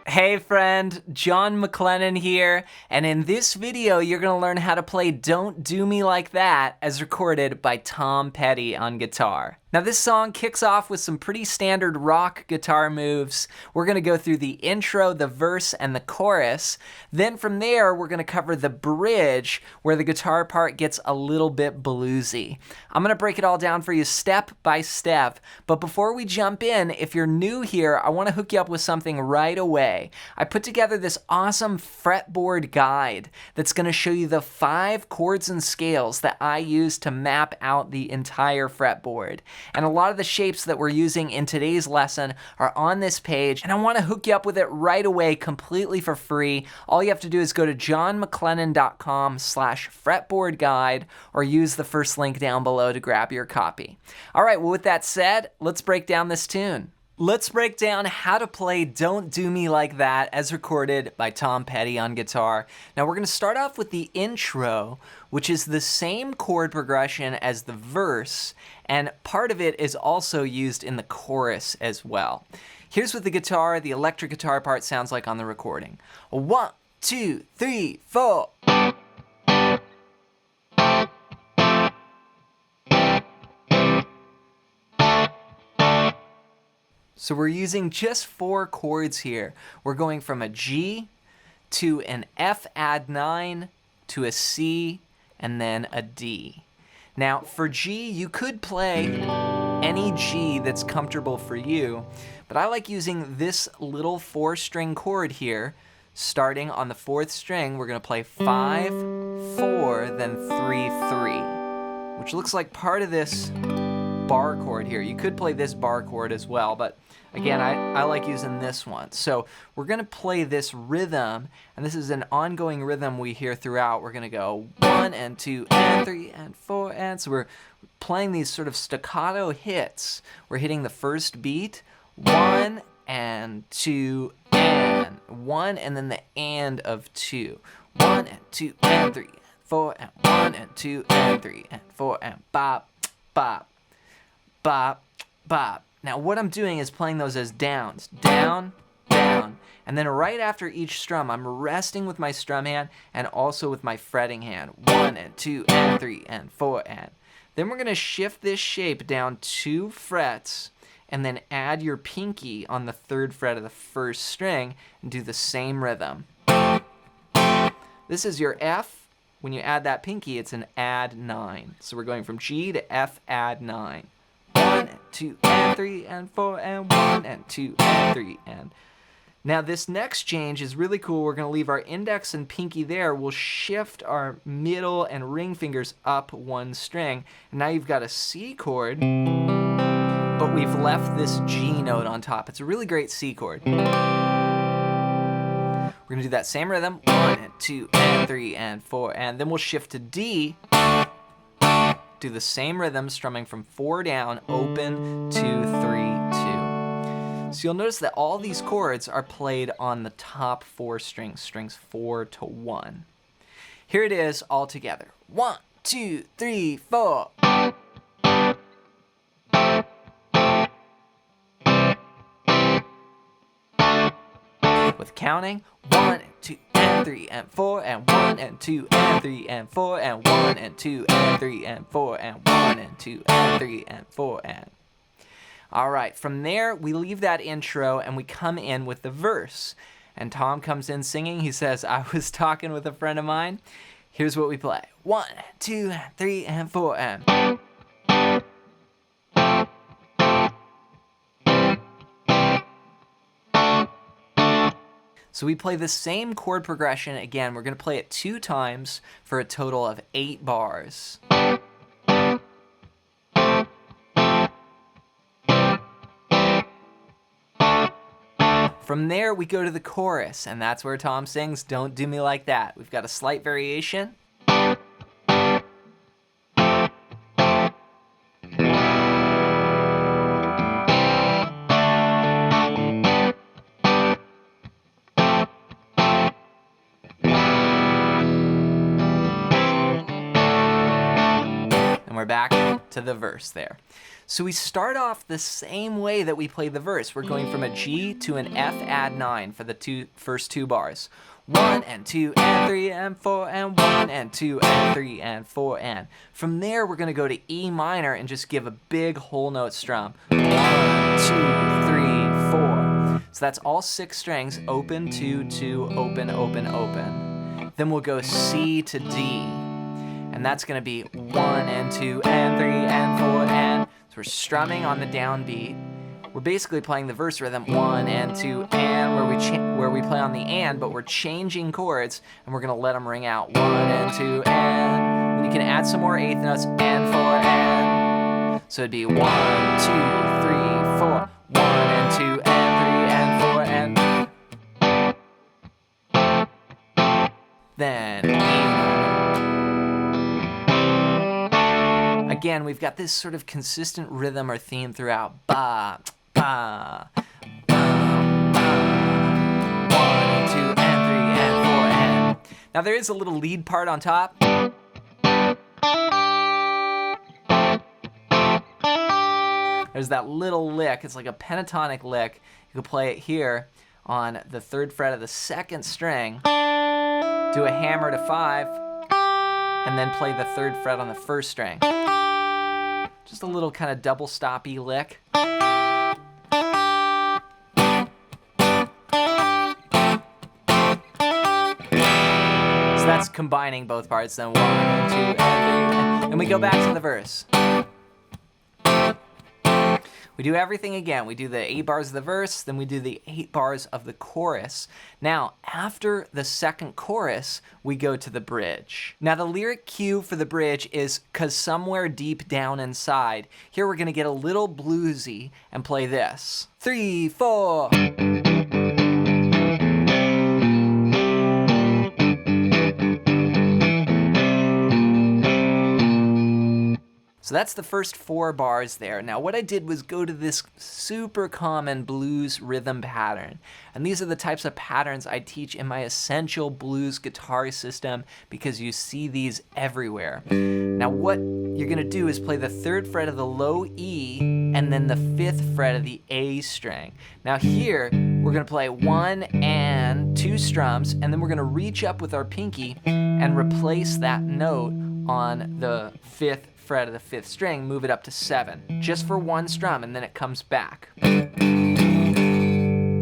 Hey friend, John MacLennan here, and in this video you're going to learn how to play Don't Do Me Like That as recorded by Tom Petty on guitar. Now this song kicks off with some pretty standard rock guitar moves. We're going to go through the intro, the verse, and the chorus. Then from there we're going to cover the bridge where the guitar part gets a little bit bluesy. I'm going to break it all down for you step by step, but before we jump in, if you're new here, I want to hook you up with something right away. I put together this awesome fretboard guide that's going to show you the 5 chords and scales that I use to map out the entire fretboard. And a lot of the shapes that we're using in today's lesson are on this page, and I want to hook you up with it right away completely for free. All you have to do is go to johnmaclennan.com/fretboard guide or use the first link down below to grab your copy. All right, well with that said, let's break down this tune. Let's break down how to play Don't Do Me Like That as recorded by Tom Petty on guitar. Now we're going to start off with the intro, which is the same chord progression as the verse, and part of it is also used in the chorus as well. Here's what the guitar, the electric guitar part sounds like on the recording. 1, 2, 3, 4. So we're using just 4 chords here. We're going from a G to an F add 9 to a C and then a D. Now for G, you could play any G that's comfortable for you, but I like using this little 4-string chord here. Starting on the 4th string, we're going to play 5, 4, then 3, 3, which looks like part of this bar chord here. You could play this bar chord as well, but again, I like using this one. So we're going to play this rhythm, and this is an ongoing rhythm we hear throughout. We're going to go 1 and 2 and 3 and 4 and so we're playing these sort of staccato hits. We're hitting the first beat, 1 and 2 and 1, and then the and of 2. 1 and 2 and 3 and 4 and 1 and 2 and 3 and 4 and bop, bop, bop, bop. Now what I'm doing is playing those as downs. Down, down. And then right after each strum, I'm resting with my strum hand and also with my fretting hand. 1 and 2 and 3 and 4 and. Then we're going to shift this shape down 2 frets and then add your pinky on the 3rd fret of the 1st string and do the same rhythm. This is your F. When you add that pinky, it's an add 9. So we're going from G to F add 9. 1 and 2 and 3 and 4 and 1 and 2 and 3 and. Now this next change is really cool. We're going to leave our index and pinky there. We'll shift our middle and ring fingers up 1 string. And now you've got a C chord, but we've left this G note on top. It's a really great C chord. We're going to do that same rhythm. 1 and 2 and 3 and 4 and. Then we'll shift to D. Do the same rhythm, strumming from 4 down, open, 2, 3, 2. So you'll notice that all these chords are played on the top 4 strings, strings 4 to 1. Here it is all together. 1, 2, 3, 4. With counting, 1 and 2 and 3 and 4 and 1 and 2 and 3 and 4 and 1 and 2 and 3 and 4 and 1 and 2 and 3 and 4 and. All right, from there we leave that intro and we come in with the verse. And Tom comes in singing. He says, "I was talking with a friend of mine." Here's what we play. 1, 2, 3 and 4 and. So we play the same chord progression again. We're going to play it 2 times for a total of 8 bars. From there, we go to the chorus, and that's where Tom sings, "Don't Do Me Like That." We've got a slight variation. We're back. to the verse there. So we start off the same way that we play the verse. We're going from a G to an F add 9 for the first two bars. 1 and 2 and 3 and 4 and 1 and 2 and 3 and 4 and. From there we're going to go to E minor and just give a big whole note strum. 1, 2, 3, 4. So that's all 6 strings, open, 2, 2, open, open, open. Then we'll go C to D. And that's going to be 1 and 2 and 3 and 4 and. So we're strumming on the downbeat. We're basically playing the verse rhythm 1 and 2 and where we play on the and, but we're changing chords and we're going to let them ring out 1 and 2 and. Then you can add some more eighth notes and 4 and. So it'd be 1, 2, 3, 4, 1 and 2 and 3 and 4 and. Then E. Again, we've got this sort of consistent rhythm or theme throughout. Ba, ba, ba, ba. 1 and 2 and 3 and 4 and. Now there is a little lead part on top. There's that little lick. It's like a pentatonic lick. You can play it here on the 3rd fret of the 2nd string. Do a hammer to 5, and then play the 3rd fret on the 1st string. Just a little kind of double stoppy lick. So that's combining both parts. Then 1 and 2 and 3. And we go back to the verse. We do everything again. We do the 8 bars of the verse, then we do the 8 bars of the chorus. Now, after the 2nd chorus, we go to the bridge. Now, the lyric cue for the bridge is "'cause somewhere deep down inside." Here we're gonna get a little bluesy and play this. 3, 4. So that's the first 4 bars there. Now what I did was go to this super common blues rhythm pattern. And these are the types of patterns I teach in my essential blues guitar system because you see these everywhere. Now what you're gonna do is play the 3rd fret of the low E and then the 5th fret of the A string. Now here, we're gonna play 1 and 2 strums, and then we're gonna reach up with our pinky and replace that note on the 5th fret of the 5th string, move it up to 7, just for 1 strum, and then it comes back.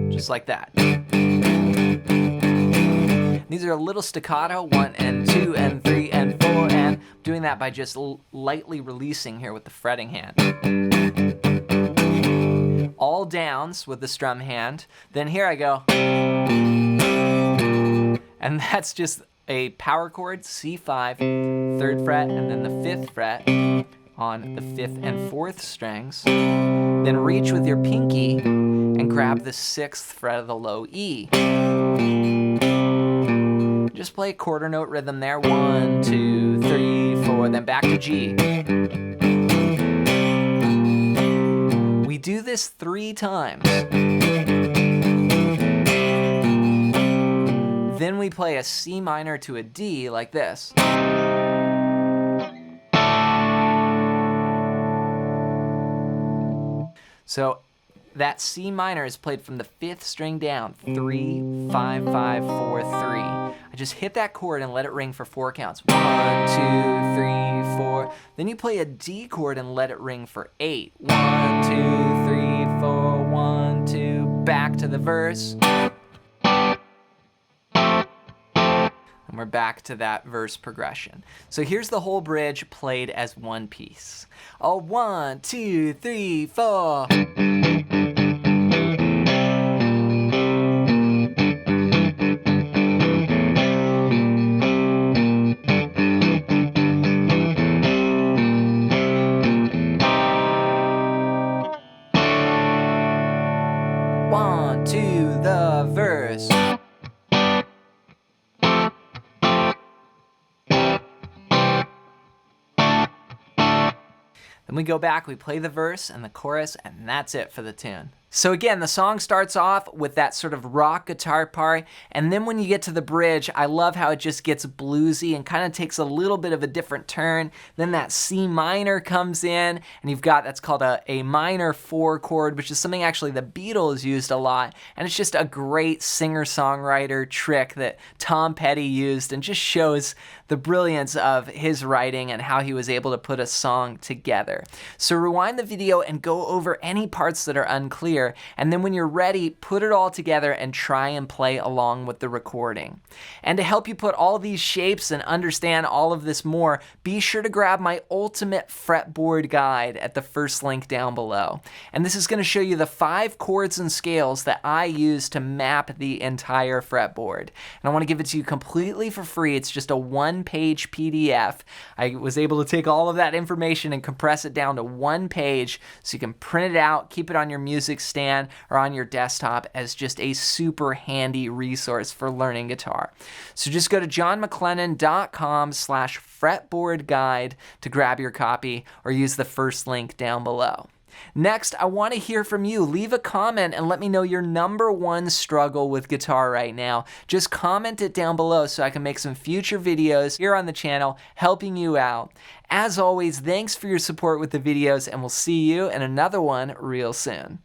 Just like that. These are a little staccato, 1 and 2 and 3 and 4 and. I'm doing that by just lightly releasing here with the fretting hand. All downs with the strum hand. Then here I go. And that's just a power chord, C5, 3rd fret, and then the 5th fret on the 5th and 4th strings. Then reach with your pinky and grab the 6th fret of the low E. Just play a quarter note rhythm there. 1, 2, 3, 4, then back to G. We do this 3 times. Then we play a C minor to a D like this. So that C minor is played from the 5th string down. 3, 5, 5, 4, 3. I just hit that chord and let it ring for 4 counts. 1, 2, 3, 4. Then you play a D chord and let it ring for 8. 1, 2, 3, 4, 1, 2. Back to the verse. And we're back to that verse progression. So here's the whole bridge played as one piece. Oh, 1, 2, 3, 4. One, two, the verse. Then we go back, we play the verse and the chorus, and that's it for the tune. So again, the song starts off with that sort of rock guitar part, and then when you get to the bridge, I love how it just gets bluesy and kind of takes a little bit of a different turn. Then that C minor comes in, and you've got, that's called a minor 4 chord, which is something actually the Beatles used a lot, and it's just a great singer-songwriter trick that Tom Petty used, and just shows the brilliance of his writing and how he was able to put a song together. So rewind the video and go over any parts that are unclear, and then when you're ready, put it all together and try and play along with the recording. And to help you put all these shapes and understand all of this more, be sure to grab my ultimate fretboard guide at the first link down below. And this is going to show you the 5 chords and scales that I use to map the entire fretboard. And I want to give it to you completely for free. It's just a 1-page PDF. I was able to take all of that information and compress it down to 1 page so you can print it out, keep it on your music stand or on your desktop as just a super handy resource for learning guitar. So just go to johnmaclennan.com/fretboard guide to grab your copy, or use the first link down below. Next, I want to hear from you. Leave a comment and let me know your #1 struggle with guitar right now. Just comment it down below so I can make some future videos here on the channel helping you out. As always, thanks for your support with the videos, and we'll see you in another one real soon.